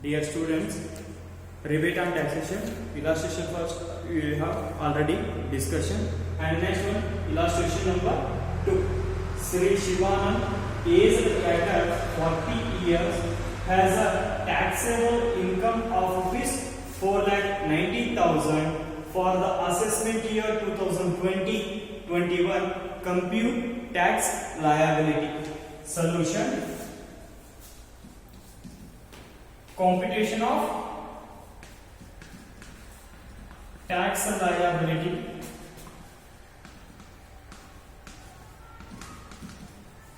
Dear students, rebate on taxation, illustration first we have already discussion, and next one illustration number 2. Sri Shivanand, aged at 40 years, has a taxable income of rupees 4,90,000 for the assessment year 2020-21. Compute tax liability. Solution: computation of tax liability.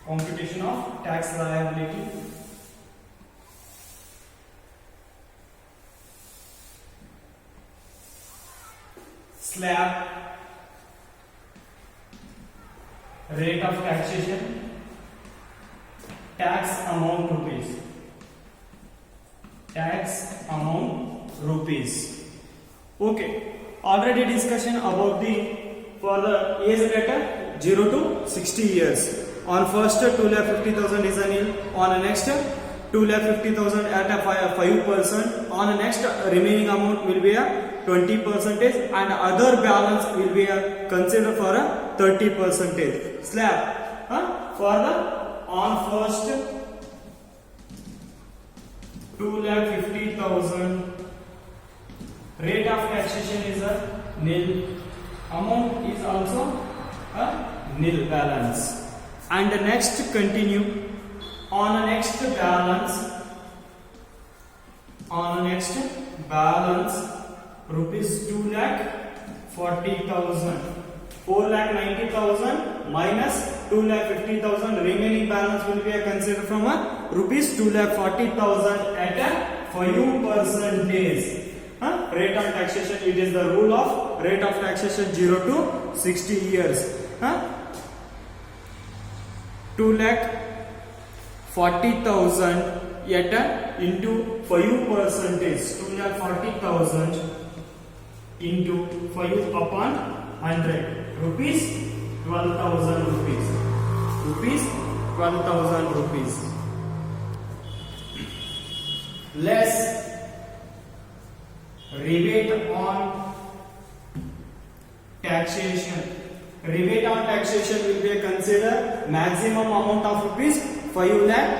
Computation of tax liability. Slab, rate of taxation, tax amount rupees. Tax amount rupees. Okay, already discussion about the for the age bracket 0 to 60 years. On first 2,50,000 is a nil. On the next 2,50,000 at a 5%. On the next remaining amount will be a 20%, and other balance will be considered for a 30%. Slab for the on first 2,50,000, rate of taxation is a nil, amount is also a nil balance, and the next continue on the next balance rupees 2,40,000, 4,90,000 minus 2,50,000, remaining balance will be considered from a rupees 2,40,000 at a 5%. Rate of taxation, it is the rule of rate of taxation 0 to 60 years. 2,40,000 at a into 5%. 2,40,000 into 5 upon 100, rupees 12,000 rupees. Rupees 12,000 rupees. Less rebate on taxation. Rebate on taxation will be considered maximum amount of rupees 5 lakh,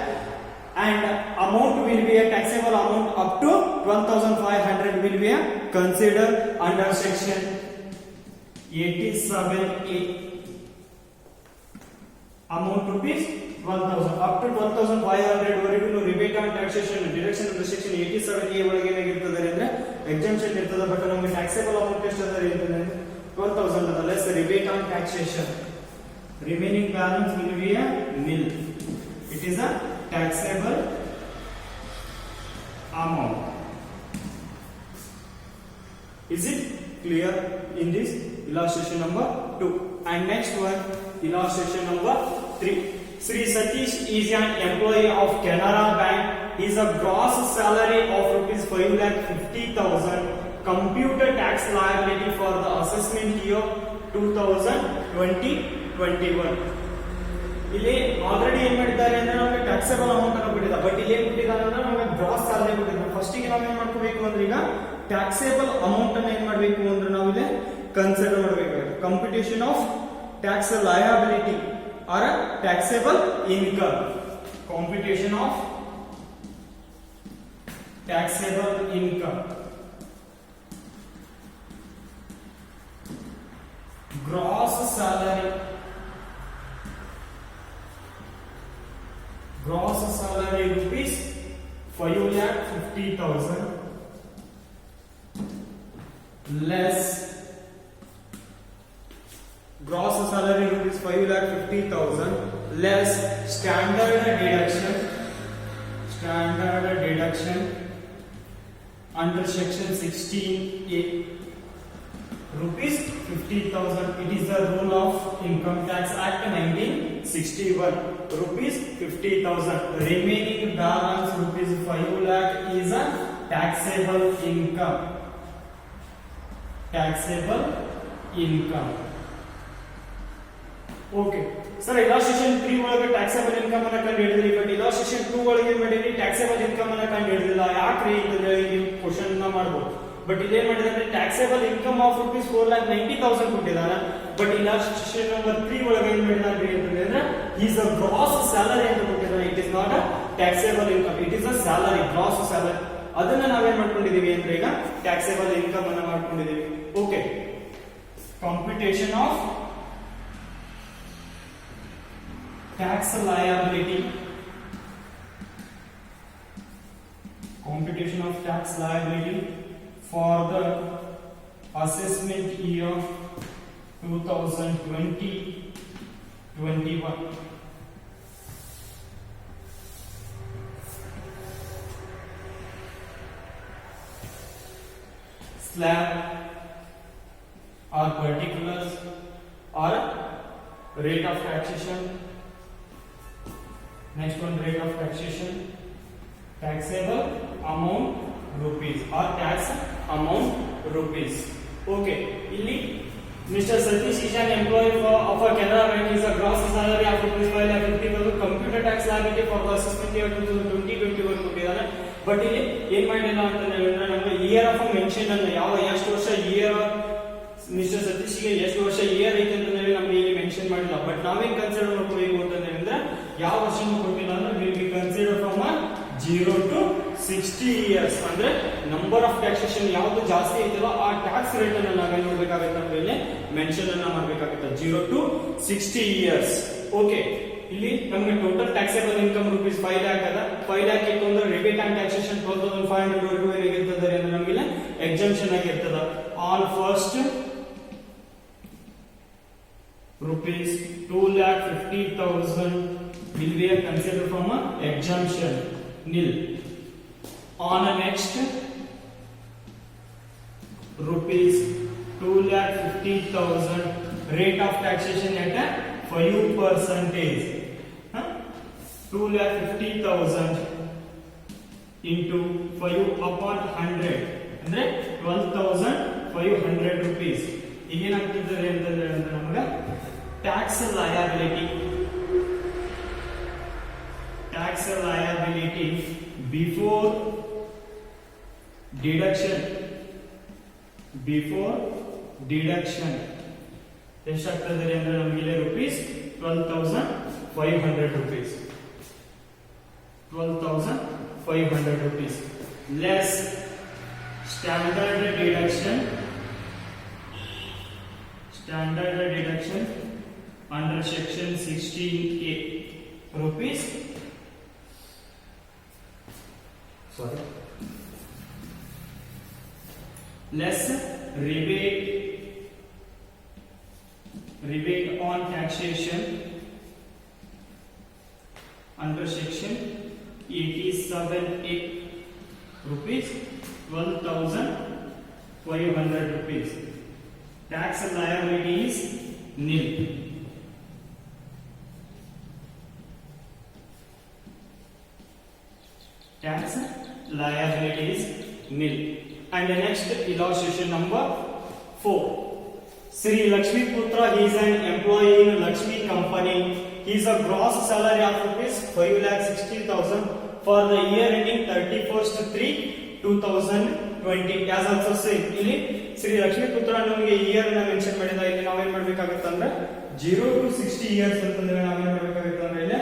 and amount will be a taxable amount up to 12,500 will be considered under section 87A. Amount rupees 12,000 up to 12,500 ವರೆಗೂ rebate on taxation deduction under section 87A ಒಳಗೆ ಏನಾಗಿರ್ತದೆ ಅಂದ್ರೆ exemption ಇರ್ತದೆ, but ನಮಗೆ taxable amount ಎಷ್ಟು ಅದ ಇರ್ತದೆ 12,000 ಅದ. Less rebate on taxation, remaining balance will be a nil. It is a taxable amount. Is it clear in this illustration number 2? And next one, illustration number 3. Sri Satish is an employee of Canara Bank. His gross salary of rupees 5,50,000. Computer tax liability for the assessment year 2020-21. ಇಲ್ಲಿ already ಏನ್ ಮಾಡಿದ್ದಾರೆ ಅಂದ್ರೆ ನಮಗೆ taxable amount ಅನ್ನು ಕೊಟ್ಟಿದ್ದಾರೆ, but ಇಲ್ಲಿ ಏನ್ ಕೊಟ್ಟಿದ್ದಾರೆ ಅಂದ್ರೆ ನಮಗೆ ಗ್ರಾಸ್ ಸ್ಯಾಲರಿ ಕೊಟ್ಟಿದ್ದಾರೆ. ಫಸ್ಟ್ ಗೆ ನಾವು ಏನ್ ಮಾಡ್ಕೋಬೇಕು ಅಂದ್ರೆ ಈಗ ಟ್ಯಾಕ್ಸೇಬಲ್ ಅಮೌಂಟ್ ಅನ್ನು ಏನ್ ಮಾಡಬೇಕು ಅಂದ್ರೆ ನಾವು ಇಲ್ಲಿ ಕನ್ಸಿಡರ್ ಮಾಡಬೇಕಾಗುತ್ತೆ. Computation of tax liability or taxable income. Computation of taxable income. Gross salary. Gross salary rupees 5,50,000 less gross salary rupees 5,50,000 less standard deduction under section 16A rupees 50,000. It is the rule of Income Tax Act 1961. Rupees 50,000. Remaining balance rupees 5 lakh is a taxable income. Taxable income. Okay. Sir, illustration 3 ಒಳಗೆ taxable income ಅನ್ನು ಕಂಡು ಹಿಡಿದ್ರಿ, but illustration 2 ಒಳಗೆ ಏನು ಮಾಡಿದ್ರಿ taxable income ಅನ್ನು ಕಂಡು ಹಿಡಿದಿಲ್ಲ. ಯಾಕ್ರಿ but ಇದೇನ್ ಮಾಡಿದ್ರೆ ಟ್ಯಾಕ್ಸೇಬಲ್ ಇನ್ಕಮ್ ಆಫ್ rupees 4,90,000 ಕೊಟ್ಟಿದ್ದಾನೆ. ಬಟ್ ಇಲ್ಲ ಸೆಕ್ಷನ್ ನಂಬರ್ 3 ಒಳಗೆ ಏನ್ ಮಾಡಿದಾನೆ ಅಂತಂದ್ರೆ ಈಸ್ ಅ ಗ್ರಾಸ್ ಸ್ಯಾಲರಿ ಅಂತ ಕೊಟ್ಟಿದ್ದಾನೆ. It is not a taxable income, it is a salary, gross salary. ಅದನ್ನ ನಾವೇನ್ ಮಾಡ್ಕೊಂಡಿದೀವಿ ಅಂದ್ರೆ ಈಗ ಟ್ಯಾಕ್ಸೇಬಲ್ ಇನ್ಕಮ್ ಅನ್ನ ಮಾಡ್ಕೊಂಡಿದೀವಿ. Okay, computation of tax liability, computation of tax liability for the assessment year 2020-21. Slab or particulars or rate of taxation. Next one, rate of taxation. Taxable amount rupees or tax amount rupees. Okay, ಇಲ್ಲಿ Mr. Satish is an employee of a Canara Bank. His gross salary of rupees 5,50,000. Computer tax liability for the assessment year 2020-21 ಕೊಟ್ಟಿದ್ದಾನೆ. But ಇಲ್ಲಿ ಏನ್ ಮಾಡಿಲ್ಲ ಅಂತ ಹೇಳಿದ್ರೆ ನಮಗೆ year of mention ಅನ್ನು ಯಾವ ಎಷ್ಟು ವರ್ಷ ಇಯರ್ ಮಿಸ್ಟರ್ ಸತೀಶ್ ಗೆ ಎಷ್ಟು ವರ್ಷ ಇಯರ್ ಐತೆ ಅಂತ ಹೇಳಿ ನಮಗೆ ಇಲ್ಲಿ ಮೆನ್ಷನ್ ಮಾಡಿಲ್ಲ. ಬಟ್ ನಾವೇನ್ ಕನ್ಸಿಡರ್ ಮಾಡ್ಕೋಬೇಕು ಅಂತ ಹೇಳಿದ್ರೆ ಯಾವ ವರ್ಷನೂ ಕೊಟ್ಟಿಲ್ಲ ಅಂದ್ರೆ will be consider from 0 to 60 years. ಅಂದ್ರೆ ನಂಬರ್ ಆಫ್ ಟ್ಯಾಕ್ಸೇಷನ್ ಯಾವ್ದು ಜಾಸ್ತಿ ಐತಲ್ಲ ಆ ಟ್ಯಾಕ್ಸ್ ರೇಟ್ ಅನ್ನು ನಾವೇನ್ ಮಾಡ್ಬೇಕಾಗುತ್ತೆ ಅಂದ್ರೆ ಇಲ್ಲಿ ಮೆನ್ಷನ್ ಅನ್ನ ಮಾಡ್ಬೇಕಾಗುತ್ತೆ 0 to 60 years. ಓಕೆ, ಇಲ್ಲಿ ನಮಗೆ total taxable income rupees 5 lakh ಅದ. 5 lakh ಇತ್ತು ಅಂದ್ರೆ ರಿಬೇಟ್ ಅಂಡ್ ಟ್ಯಾಕ್ಸೇಷನ್ 12,500 ವರೆಗೂ ಏನಿರ್ತದೆ ಅಂದ್ರೆ ನಮಗೆ ಎಕ್ಸಂಪ್ಷನ್ ಆಗಿರ್ತದ. On first rupees 2,50,000 will be considered from a exemption nil. On a next rupees 2,50,000 rate of taxation at a 5%. 2,50,000 into 5 upon 100 ಅಂದ್ರೆ 12,500 rupees. ಈಗೇನಾಗ್ತಿದ್ದಾರೆ ಅಂತಂದ್ರೆ ನಮಗೆ ಟ್ಯಾಕ್ಸ್ ಲಯಬಿಲಿಟಿ before deduction ಎಷ್ಟಾಗ್ತದೆ ಅಂದ್ರೆ ನಮಗೆ rupees 12,500 rupees. 12,500 rupees less standard deduction under section 16A rupees less rebate on taxation under section 87A rupees 12,500 rupees. Tax liability is nil. Tax liability is nil. And the next illustration number 4. Sri Lakshmi Putra, he is an employee in Lakshmi company. His gross salary of rupees 5,60,000 for the year ending 31st-3/2020. As also said, ಇಲ್ಲಿ ಶ್ರೀ ಲಕ್ಷ್ಮೀ ಪುತ್ರ ನಮಗೆ year ಅನ್ನ mention ಮಾಡಿದ. ಇಲ್ಲಿ ನಾವೇನ್ ಮಾಡ್ಬೇಕಾಗುತ್ತೆ ಅಂದ್ರೆ 0 to 60 years ಅಂತಂದ್ರೆ ನಾವೇನ್ ಮಾಡ್ಬೇಕಾಗುತ್ತೆ ಅಂದ್ರೆ ಇಲ್ಲಿ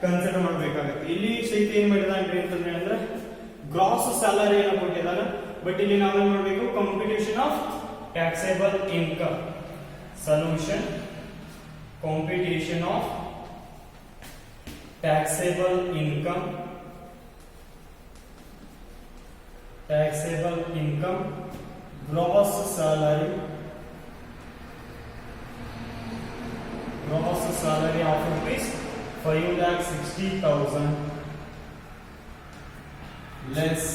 ಕನ್ಸಿಡರ್ ಮಾಡ್ಬೇಕಾಗುತ್ತೆ. ಇಲ್ಲಿ ಸಹಿತ ಏನ್ ಮಾಡಿದಾನ್ರಿ ಅಂತಂದ್ರೆ ಅಂದ್ರೆ ಗ್ರಾಸ್ ಸ್ಯಾಲರಿ ಅನ್ನ ಕೊಟ್ಟಿದ್ದಾನೆ. ಬಟ್ ಇಲ್ಲಿ ನಾವೇನ್ ಮಾಡ್ಬೇಕು computation of taxable income solution. Computation of taxable income gross salary of rupees 5,60,000 less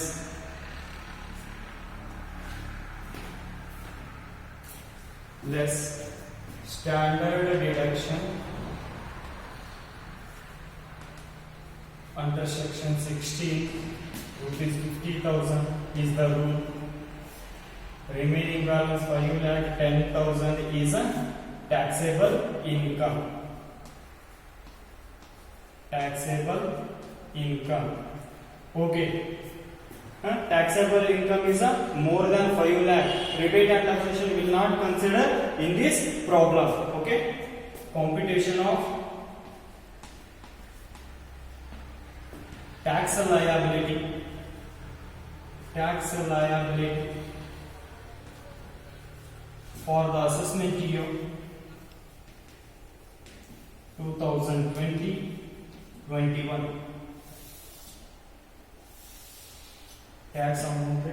standard deduction under section 16 rupees 50,000 is the rule. Remaining balance 5,10,000 is a taxable income. Okay, taxable income is more than 5 lakh. Rebate and taxation will not consider in this problem. Okay. Computation of tax liability. Tax liability for the assessment year 2020-21. Tax amount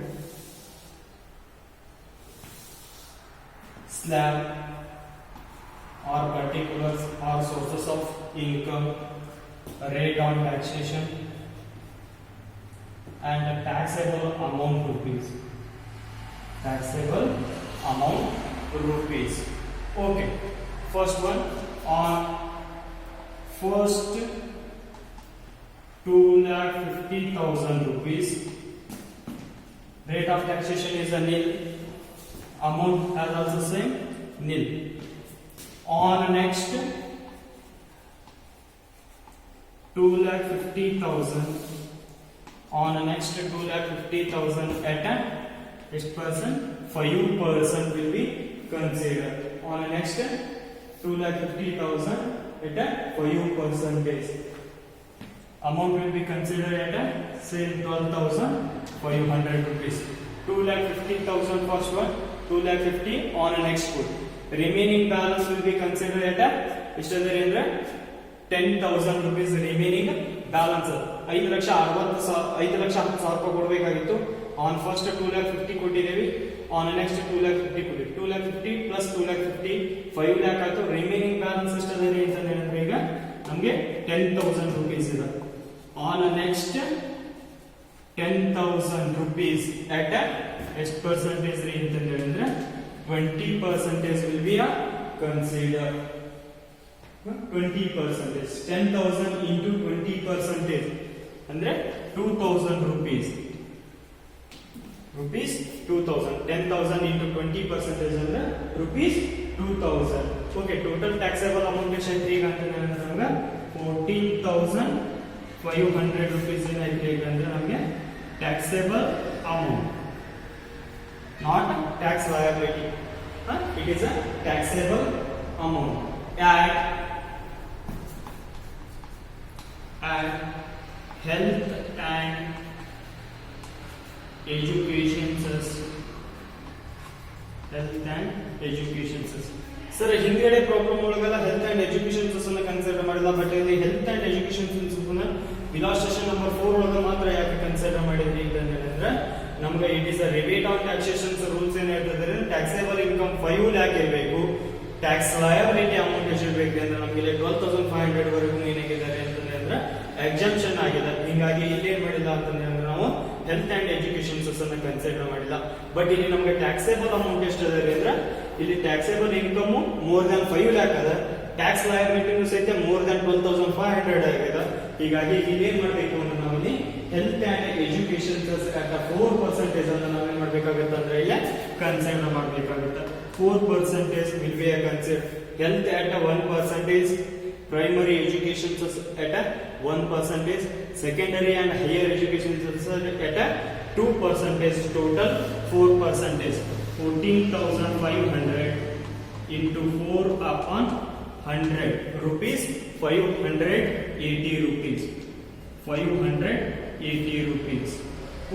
slab or particulars or sources of income, rate on taxation, and taxable amount rupees. Taxable amount rupees. Okay. First one, on first 2,50,000 rupees. Rate of taxation is a nil. Amount as also same nil. On next 2,50,000. On next 2,50,000 at a which percent? 5% will be considered. On next 2,50,000 at a 5%. Amount will be considered at a same 12,500 rupees. 2,50,000 first one, 2,50,000 on next one. Remaining balance will be considered at a 10,000 rupees remaining balance. 5,60,000 ಕೊಡಬೇಕಾಗಿತ್ತು. On first 2,50,000 ಕೊಟ್ಟಿದ್ದೇವೆ. On next 2,50,000 ಕೊಟ್ಟಿದ್ದೇವೆ. 2,50,000 plus 2,50,000 5 lakh ಆಯ್ತು. Remaining balance ಎಷ್ಟಿದೆ ಅಂತ ಹೇಳಿದ್ರೆ ಈಗ ನಮಗೆ 10,000 rupees ಇದೆ. On next 10,000 rupees at a ಎಷ್ಟು percentage ಅಂತ ಹೇಳಿದ್ರೆ 20% will be considered. 20%. 10,000 into 20% ಅಂದ್ರೆ 2,000 rupees. Rupees 2,000. 10,000 into 20% ಅಂದ್ರೆ rupees 2,000. Okay, total taxable amount ಎಷ್ಟು ಈಗ ಅಂತ ಹೇಳಿದ್ರೆ ನಮಗೆ 14,500 rupees ಏನಾಯ್ತು ಈಗ ಅಂದ್ರೆ ನಮಗೆ taxable amount, not tax liability. It is a taxable amount. Add health and education cess. Health and education cess. Sir, ಹಿಂದಿಗಡೆ ಪ್ರಾಬ್ಲಮ್ ಒಳಗೆಲ್ಲ ಹೆಲ್ತ್ ಅಂಡ್ ಎಜುಕೇಶನ್ ಸೆಸ್ ಅನ್ನು ಕನ್ಸಿಡರ್ ಮಾಡಿಲ್ಲ. ಬಟ್ ಇಲ್ಲಿ ಹೆಲ್ತ್ ಅಂಡ್ ಎಜುಕೇಶನ್ ಸೆಸ್ ಅನ್ನು illustration number 4 ಒಳಗೆ ಮಾತ್ರ ಯಾಕೆ consider ಮಾಡಿದ್ರಿ ಅಂತ ಹೇಳಿದ್ರೆ ನಮಗೆ it is a rebate on taxations rules ಏನ್ ಹೇಳ್ತಿದ್ರೆ ಟ್ಯಾಕ್ಸೇಬಲ್ ಇನ್ಕಮ್ 5 lakh ಇರಬೇಕು. ಟ್ಯಾಕ್ಸ್ ಲಯಬಿಲಿಟಿ ಅಮೌಂಟ್ ಎಷ್ಟಿರಬೇಕು ಅಂದ್ರೆ ನಮಗೆ ಇಲ್ಲಿ 12,500 ವರೆಗೂ ಏನಾಗಿದ್ದಾರೆ ಅಂತಂದ್ರೆ ಅಂದ್ರೆ ಎಕ್ಸಾಮ್ಷನ್ ಆಗಿದೆ. ಹಿಂಗಾಗಿ ಇಲ್ಲಿ ಏನ್ ಮಾಡಿಲ್ಲ ಅಂತಂದ್ರೆ ನಾವು ಹೆಲ್ತ್ ಅಂಡ್ ಎಜುಕೇಶನ್ ಸೆಸ್ ಅನ್ನು ಕನ್ಸಿಡರ್ ಮಾಡಿಲ್ಲ. ಬಟ್ ಇಲ್ಲಿ ನಮಗೆ ಟ್ಯಾಕ್ಸೇಬಲ್ ಅಮೌಂಟ್ ಎಷ್ಟಿದೆ ಅಂದ್ರೆ ಇಲ್ಲಿ taxable income more than 5 lakh ಅದ. ಟ್ಯಾಕ್ಸ್ ಲಯಬಿಲಿಟಿನೂ ಸಹಿತ ಮೋರ್ ದನ್ 12,500 ಆಗಿದೆ. ಹೀಗಾಗಿ ಇಲ್ಲಿ ಏನ್ ಮಾಡಬೇಕು ಅಂದ್ರೆ ನಾವು ಇಲ್ಲಿ health and education cess at 4% ಅನ್ನು ನಾವೇನ್ ಮಾಡ್ಬೇಕಾಗುತ್ತೆ ಅಂದ್ರೆ ಇಲ್ಲಿ ಕನ್ಸಿಡರ್ ಮಾಡಬೇಕಾಗುತ್ತೆ. 4% will be a consider. Health at a 1%, primary education at a 1%, secondary and higher education at a 2%, total 4%. 14,500 into 4 upon 100 rupees, 580 rupees. 580 rupees.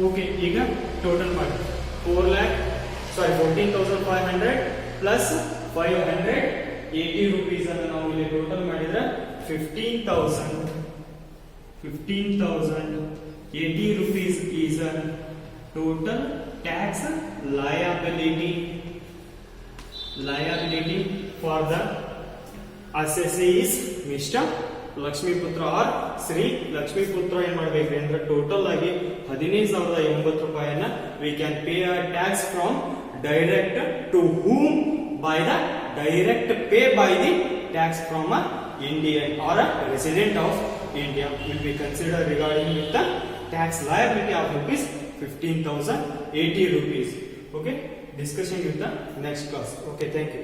Okay, ಈಗ ಟೋಟಲ್ ಮಾಡಿ 14,500 plus 580 rupees ಅನ್ನು ನಾವು ಇಲ್ಲಿ ಟೋಟಲ್ ಮಾಡಿದ್ರೆ 15,080 rupees is a total tax liability for the assessee is Mr. Lakshmiputra or Shri Lakshmiputra ಏನ್ ಮಾಡ್ಬೇಕ್ರಿ ಅಂದ್ರೆ total ಆಗಿ 15,009 ರೂಪಾಯಿಯನ್ನ we can pay a tax from direct to whom by the direct pay by the tax from a Indian or a resident of India will be consider regarding with the tax liability of rupees 15,080 rupees. Okay, discussion with the next class. Okay, thank you.